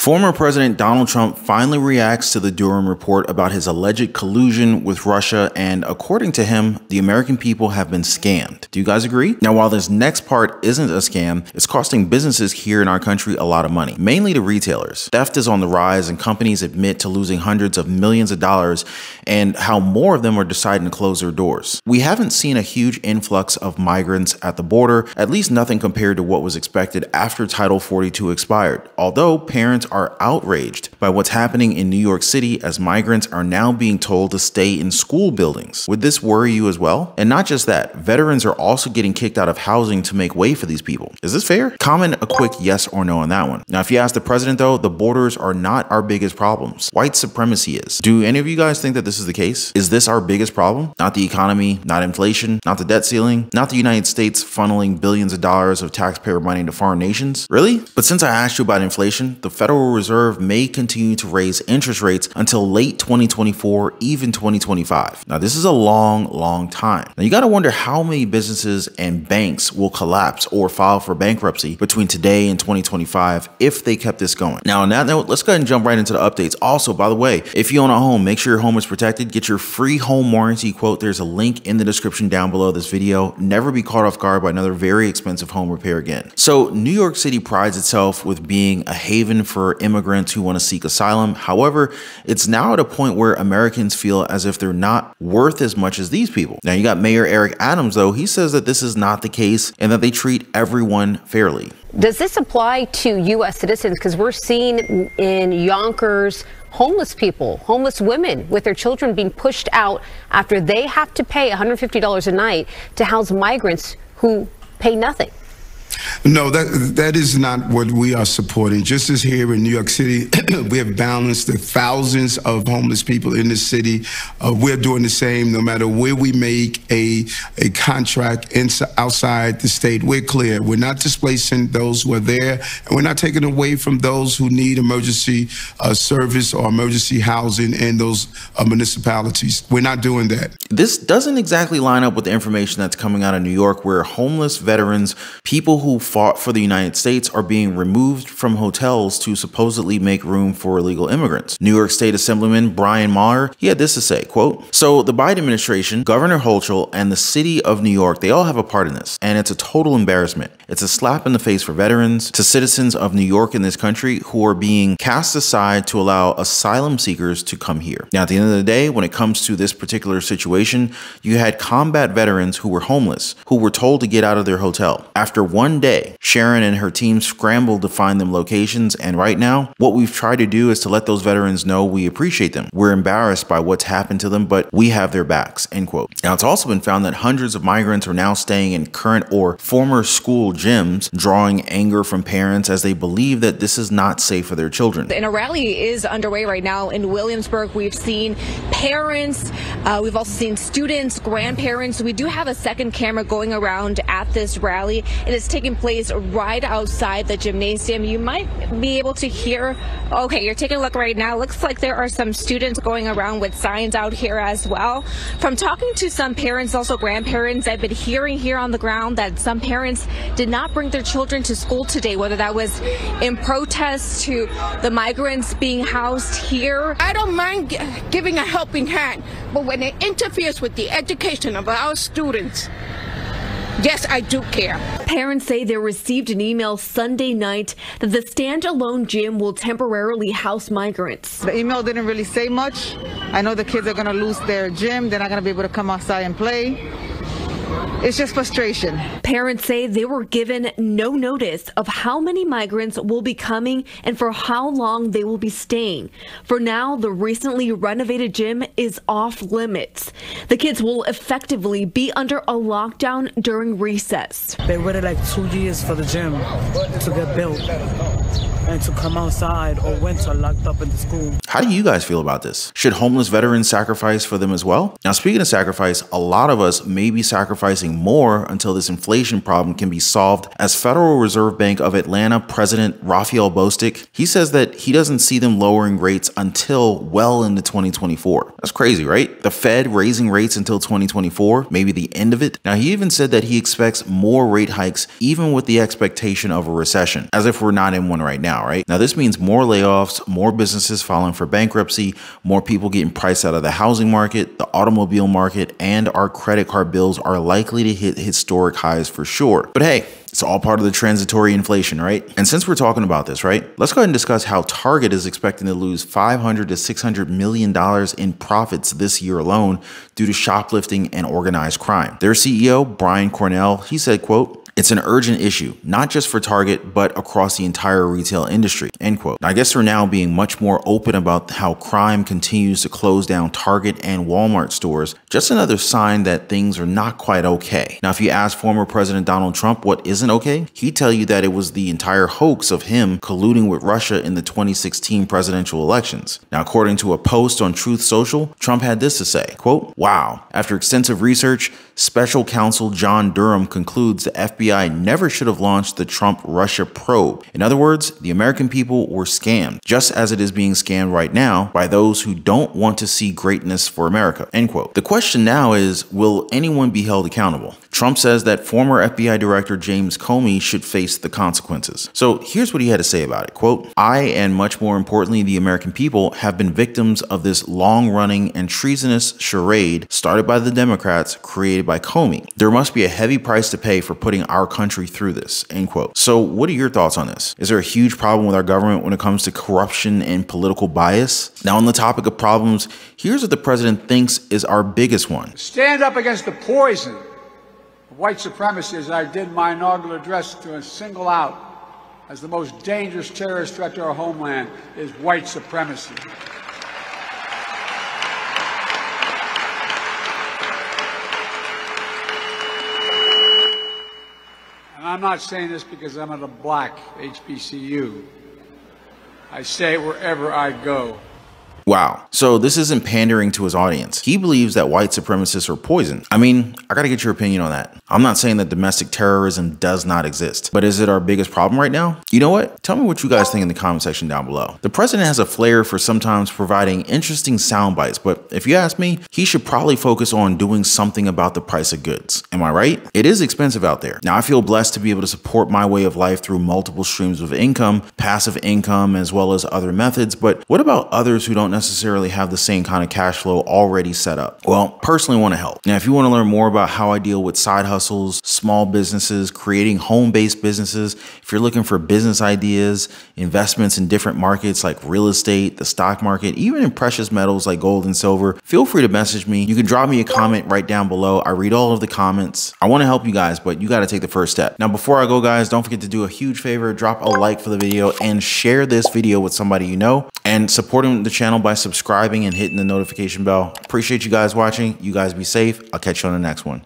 Former President Donald Trump finally reacts to the Durham report about his alleged collusion with Russia, and according to him, the American people have been scammed. Do you guys agree? Now, while this next part isn't a scam, it's costing businesses here in our country a lot of money, mainly the retailers. Theft is on the rise and companies admit to losing hundreds of millions of dollars, and how more of them are deciding to close their doors. We haven't seen a huge influx of migrants at the border, at least nothing compared to what was expected after Title 42 expired, although parents are outraged by what's happening in New York City as migrants are now being told to stay in school buildings. Would this worry you as well? And not just that, veterans are also getting kicked out of housing to make way for these people. Is this fair? Comment a quick yes or no on that one. Now, if you ask the president though, the borders are not our biggest problems. White supremacy is. Do any of you guys think that this is the case? Is this our biggest problem? Not the economy, not inflation, not the debt ceiling, not the United States funneling billions of dollars of taxpayer money to foreign nations? Really? But since I asked you about inflation, the Federal Reserve may continue to raise interest rates until late 2024, even 2025. Now, this is a long time. Now, you got to wonder how many businesses and banks will collapse or file for bankruptcy between today and 2025 if they kept this going. Now, on that note, let's go ahead and jump right into the updates. Also, by the way, if you own a home, make sure your home is protected. Get your free home warranty quote. There's a link in the description down below this video. Never be caught off guard by another very expensive home repair again. So, New York City prides itself with being a haven for immigrants who want to seek asylum. However, it's now at a point where Americans feel as if they're not worth as much as these people. Now, you got Mayor Eric Adams, though. He says that this is not the case and that they treat everyone fairly. Does this apply to U.S. citizens? Because we're seeing in Yonkers homeless people, homeless women with their children being pushed out after they have to pay $150 a night to house migrants who pay nothing. No, that is not what we are supporting. Just as here in New York City, we have balanced the thousands of homeless people in the city. We're doing the same no matter where we make a contract outside the state. We're clear. We're not displacing those who are there, and we're not taking away from those who need emergency service or emergency housing in those municipalities. We're not doing that. This doesn't exactly line up with the information that's coming out of New York, where homeless veterans, people who fought for the United States, are being removed from hotels to supposedly make room for illegal immigrants. New York State Assemblyman Brian Maher, he had this to say, quote, "So the Biden administration, Governor Hochul, and the city of New York, they all have a part in this, and it's a total embarrassment. It's a slap in the face for veterans, to citizens of New York in this country who are being cast aside to allow asylum seekers to come here." Now, at the end of the day, when it comes to this particular situation, you had combat veterans who were homeless, who were told to get out of their hotel. After one day, Sharon and her team scrambled to find them locations, and right now, what we've tried to do is to let those veterans know we appreciate them. We're embarrassed by what's happened to them, but we have their backs, end quote. Now, it's also been found that hundreds of migrants are now staying in current or former school gyms, drawing anger from parents as they believe that this is not safe for their children. And a rally is underway right now in Williamsburg. We've seen parents, we've also seen students, grandparents. We do have a second camera going around at this rally. It is taking place right outside the gymnasium. You might be able to hear, okay, you're taking a look right now. Looks like there are some students going around with signs out here as well. From talking to some parents, also grandparents, I've been hearing here on the ground that some parents did not bring their children to school today, whether that was in protest to the migrants being housed here. I don't mind giving a helping hand, but when it interferes with the education of our students, yes, I do care. Parents say they received an email Sunday night that the standalone gym will temporarily house migrants. The email didn't really say much. I know the kids are going to lose their gym. They're not going to be able to come outside and play. It's just frustration. Parents say they were given no notice of how many migrants will be coming and for how long they will be staying. For now, the recently renovated gym is off limits. The kids will effectively be under a lockdown during recess. They waited like 2 years for the gym to get built and to come outside, or winter locked up in the school. How do you guys feel about this? Should homeless veterans sacrifice for them as well? Now, speaking of sacrifice, a lot of us may be sacrificing more until this inflation problem can be solved, as Federal Reserve Bank of Atlanta President Raphael Bostic, he says that he doesn't see them lowering rates until well into 2024. That's crazy, right? The Fed raising rates until 2024, maybe the end of it. Now, he even said that he expects more rate hikes even with the expectation of a recession, as if we're not in one right now. now, right? Now, this means more layoffs, more businesses filing for bankruptcy, more people getting priced out of the housing market, the automobile market, and our credit card bills are likely to hit historic highs for sure. But hey, it's all part of the transitory inflation, right? And since we're talking about this, right, let's go ahead and discuss how Target is expecting to lose $500 to $600 million in profits this year alone due to shoplifting and organized crime. Their CEO, Brian Cornell, he said, quote, "It's an urgent issue, not just for Target, but across the entire retail industry," end quote. I guess they're now being much more open about how crime continues to close down Target and Walmart stores. Just another sign that things are not quite okay. Now, if you ask former President Donald Trump what isn't okay, he'd tell you that it was the entire hoax of him colluding with Russia in the 2016 presidential elections. Now, according to a post on Truth Social, Trump had this to say, quote, "Wow, after extensive research, Special Counsel John Durham concludes the FBI never should have launched the Trump-Russia probe. In other words, the American people were scammed, just as it is being scammed right now by those who don't want to see greatness for America," end quote. The question now is, will anyone be held accountable? Trump says that former FBI Director James Comey should face the consequences. So here's what he had to say about it, quote, "I, and much more importantly, the American people, have been victims of this long-running and treasonous charade started by the Democrats, created by Comey. There must be a heavy price to pay for putting our country through this," end quote. So what are your thoughts on this? Is there a huge problem with our government when it comes to corruption and political bias? Now, on the topic of problems, here's what the president thinks is our biggest one. Stand up against the poison of white supremacy, as I did my inaugural address, to single out as the most dangerous terrorist threat to our homeland is white supremacy. And I'm not saying this because I'm at a black HBCU. I say it wherever I go. Wow. So this isn't pandering to his audience. He believes that white supremacists are poison. I mean, I gotta get your opinion on that. I'm not saying that domestic terrorism does not exist, but is it our biggest problem right now? You know what? Tell me what you guys think in the comment section down below. The president has a flair for sometimes providing interesting sound bites, but if you ask me, he should probably focus on doing something about the price of goods. Am I right? It is expensive out there. Now, I feel blessed to be able to support my way of life through multiple streams of income, passive income, as well as other methods, but what about others who don't necessarily have the same kind of cash flow already set up? Well, personally want to help. Now, if you want to learn more about how I deal with side hustles, small businesses, creating home-based businesses, if you're looking for business ideas, investments in different markets like real estate, the stock market, even in precious metals like gold and silver, feel free to message me. You can drop me a comment right down below. I read all of the comments. I want to help you guys, but you got to take the first step. Now, before I go, guys, don't forget to do a huge favor, drop a like for the video and share this video with somebody you know, and supporting the channel by subscribing and hitting the notification bell. Appreciate you guys watching. You guys be safe. I'll catch you on the next one.